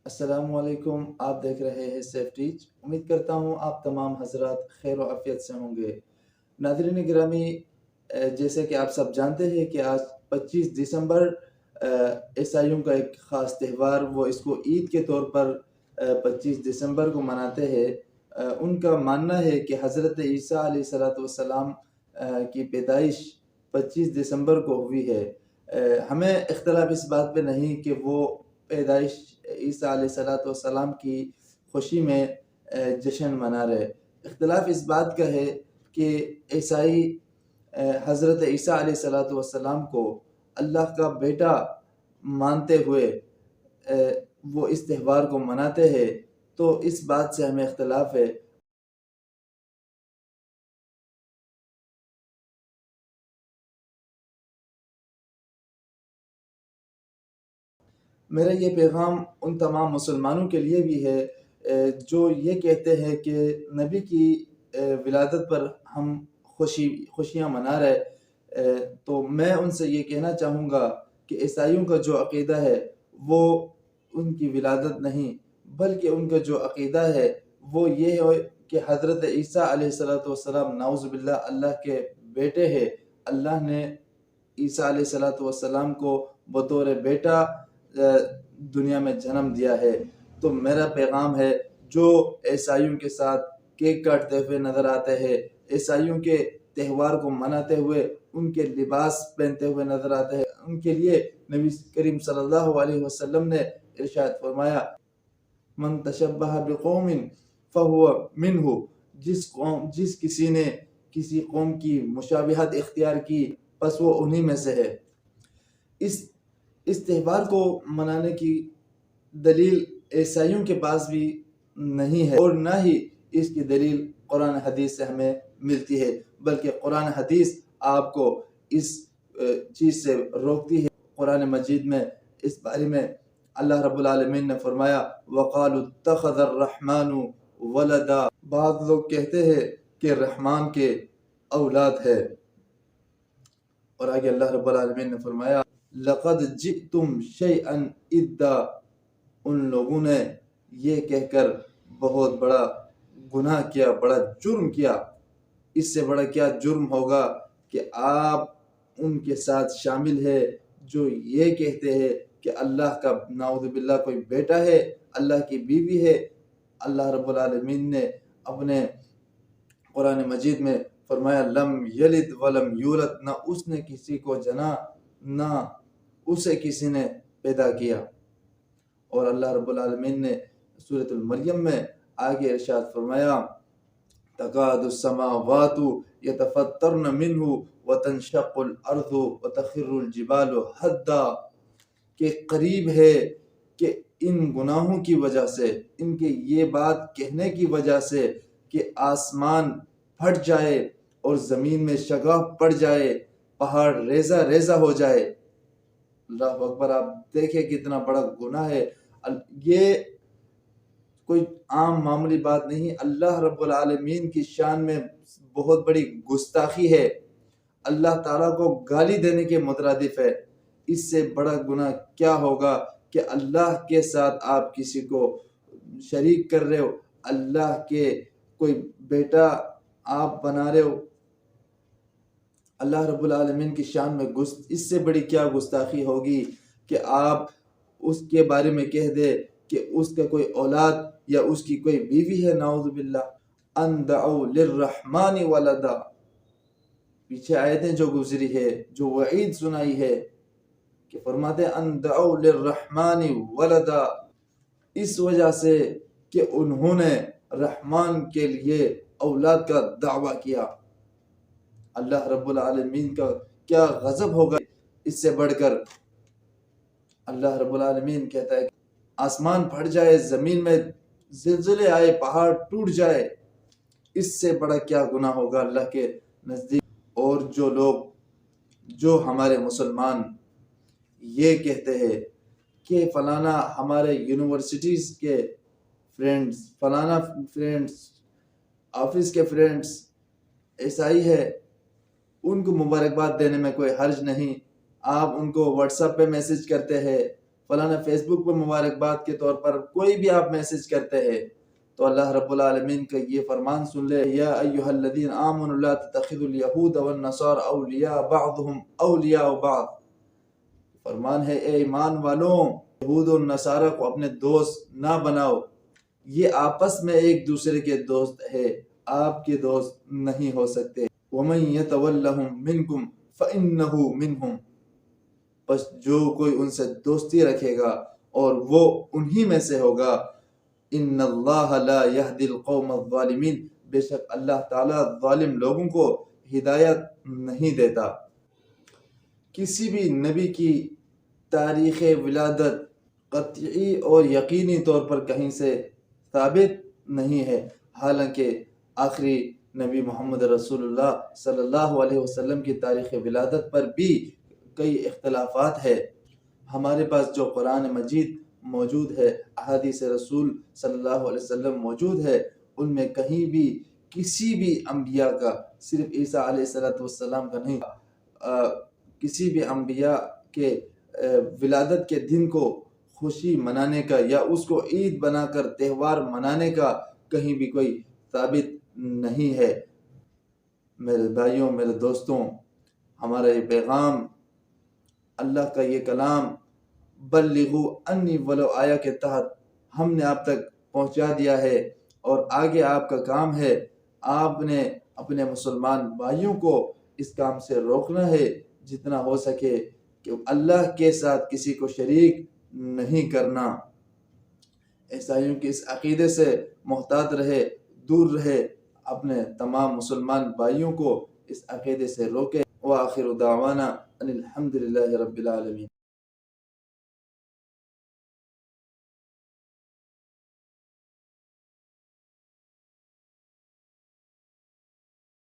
السلام علیکم، آپ دیکھ رہے ہیں سیف ٹیچ۔ امید کرتا ہوں آپ تمام حضرات خیر و عافیت سے ہوں گے۔ ناظرین گرامی، جیسے کہ آپ سب جانتے ہیں کہ آج 25 دسمبر عیسائیوں کا ایک خاص تہوار، وہ اس کو عید کے طور پر 25 دسمبر کو مناتے ہیں۔ ان کا ماننا ہے کہ حضرت عیسیٰ علیہ السلام کی پیدائش 25 دسمبر کو ہوئی ہے۔ ہمیں اختلاف اس بات پہ نہیں کہ وہ پیدائش عیسیٰ علیہ السلام کی خوشی میں جشن منا رہے۔ اختلاف اس بات کا ہے کہ عیسائی حضرت عیسیٰ علیہ السلام کو اللہ کا بیٹا مانتے ہوئے وہ اس تہوار کو مناتے ہیں، تو اس بات سے ہمیں اختلاف ہے۔ میرا یہ پیغام ان تمام مسلمانوں کے لیے بھی ہے جو یہ کہتے ہیں کہ نبی کی ولادت پر ہم خوشیاں منا رہے۔ تو میں ان سے یہ کہنا چاہوں گا کہ عیسائیوں کا جو عقیدہ ہے وہ ان کی ولادت نہیں، بلکہ ان کا جو عقیدہ ہے وہ یہ ہے کہ حضرت عیسیٰ علیہ السلام نعوذ باللہ اللہ کے بیٹے ہیں۔ اللہ نے عیسیٰ علیہ السلام کو بطور بیٹا دنیا میں جنم دیا ہے۔ تو میرا پیغام ہے، جو عیسائیوں کے ساتھ کیک کاٹتے ہوئے نظر آتے ہیں، عیسائیوں کے تہوار کو مناتے ہوئے ان کے لباس پہنتے ہوئے نظر آتے ہیں، ان کے لیے نبی کریم صلی اللہ علیہ وسلم نے ارشاد فرمایا، من تشبہ بقوم فہو منہ، جس کسی نے کسی قوم کی مشابہت اختیار کی پس وہ انہی میں سے ہے۔ اس تہوار کو منانے کی دلیل عیسائیوں کے پاس بھی نہیں ہے، اور نہ ہی اس کی دلیل قرآن حدیث سے ہمیں ملتی ہے، بلکہ قرآن حدیث آپ کو اس چیز سے روکتی ہے۔ قرآن مجید میں اس بارے میں اللہ رب العالمین نے فرمایا، وَقَالُوا اتَّخَذَ الرَّحْمَنُ وَلَدًا، بعض لوگ کہتے ہیں کہ رحمان کے اولاد ہے، اور آگے اللہ رب العالمین نے فرمایا، لَقَدْ جِئْتُمْ شَيْئًا إِدًّا، ان لوگوں نے یہ کہہ کر بہت بڑا گناہ کیا، بڑا جرم کیا۔ اس سے بڑا کیا جرم ہوگا کہ آپ ان کے ساتھ شامل ہے جو یہ کہتے ہیں کہ اللہ کا نعوذ باللہ کوئی بیٹا ہے، اللہ کی بیوی ہے۔ اللہ رب العالمین نے اپنے قرآن مجید میں فرمایا، لم یلد ولم یولد، نہ اس نے کسی کو جنا نہ اسے کسی نے پیدا کیا۔ اور اللہ رب العالمین نے سورۃ المریم میں آگے ارشاد فرمایا، تکاد السماوات یتفطرن منہ وتنشق الارض وتخر الجبال حدا، کہ قریب ہے کہ ان گناہوں کی وجہ سے، ان کے یہ بات کہنے کی وجہ سے کہ آسمان پھٹ جائے اور زمین میں شگاف پڑ جائے، پہاڑ ریزہ ریزہ ہو جائے۔ اللہ اکبر، آپ دیکھیں کتنا بڑا گناہ ہے۔ یہ کوئی عام معمولی بات نہیں، اللہ رب العالمین کی شان میں بہت بڑی گستاخی ہے، اللہ تعالیٰ کو گالی دینے کے مترادف ہے۔ اس سے بڑا گناہ کیا ہوگا کہ اللہ کے ساتھ آپ کسی کو شریک کر رہے ہو، اللہ کے کوئی بیٹا آپ بنا رہے ہو۔ اللہ رب العالمین کی شان میں اس سے بڑی کیا گستاخی ہوگی کہ آپ اس کے بارے میں کہہ دے کہ اس کا کوئی اولاد یا اس کی کوئی بیوی ہے، نعوذ باللہ۔ ان دعوا للرحمن ولدا، پیچھے آیتیں جو گزری ہے، جو وعید سنائی ہے کہ فرماتے ہیں ان دعوا للرحمن ولدا، اس وجہ سے کہ انہوں نے رحمان کے لیے اولاد کا دعویٰ کیا۔ اللہ رب العالمین کا کیا غضب ہوگا اس سے بڑھ کر۔ اللہ رب العالمین کہتا ہے کہ آسمان پھٹ جائے، زمین میں زلزلے آئے، پہاڑ ٹوٹ جائے، اس سے بڑا کیا گناہ ہوگا اللہ کے نزدیک۔ اور جو لوگ، جو ہمارے مسلمان یہ کہتے ہیں کہ فلانا ہمارے یونیورسٹیز کے فرینڈز، فلانا فرینڈز، آفس کے فرینڈز عیسائی ہے، ان کو مبارکباد دینے میں کوئی حرج نہیں، آپ ان کو واٹس ایپ پہ میسج کرتے ہیں، فلانا فیس بک پر مبارکباد کے طور پر کوئی بھی آپ میسج کرتے ہیں تو اللہ رب العالمین کا یہ فرمان سن لے، یا ایہا الذین آمنوا لا تتخذوا الیہود والنصارى اولیاء بعضهم اولیاء بعض، فرمان ہے اے ایمان والوں، یہود اور نصارہ کو اپنے دوست نہ بناؤ، یہ آپس میں ایک دوسرے کے دوست ہے، آپ کے دوست نہیں ہو سکتے۔ وَمَن يَتَوَلَّهُم مِّنكُمْ فَإِنَّهُ مِنْهُمْ، بس جو کوئی ان سے دوستی رکھے گا اور وہ انہی میں سے ہوگا۔ ان اللہ لا یہدی القوم الظالمین، بے شک اللہ تعالیٰ ظالم لوگوں کو ہدایت نہیں دیتا۔ کسی بھی نبی کی تاریخ ولادت قطعی اور یقینی طور پر کہیں سے ثابت نہیں ہے، حالانکہ آخری نبی محمد رسول اللہ صلی اللہ علیہ وسلم کی تاریخ ولادت پر بھی کئی اختلافات ہے۔ ہمارے پاس جو قرآن مجید موجود ہے، احادیث رسول صلی اللہ علیہ وسلم موجود ہے، ان میں کہیں بھی کسی بھی انبیاء کا، صرف عیسیٰ علیہ السلام کا نہیں، کسی بھی انبیاء کے ولادت کے دن کو خوشی منانے کا یا اس کو عید بنا کر تہوار منانے کا کہیں بھی کوئی ثابت نہیں ہے۔ میرے بھائیوں، میرے دوستوں، ہمارا یہ پیغام، اللہ کا یہ کلام بلغوا انی ولو آیا کے تحت ہم نے آپ تک پہنچا دیا ہے، اور آگے آپ کا کام ہے، آپ نے اپنے مسلمان بھائیوں کو اس کام سے روکنا ہے جتنا ہو سکے، کہ اللہ کے ساتھ کسی کو شریک نہیں کرنا۔ عیسائیوں کے اس عقیدے سے محتاط رہے، دور رہے، اپنے تمام مسلمان بھائیوں کو اس عقیدے سے روکے۔ وآخر دعوانا ان الحمد للہ رب العالمین۔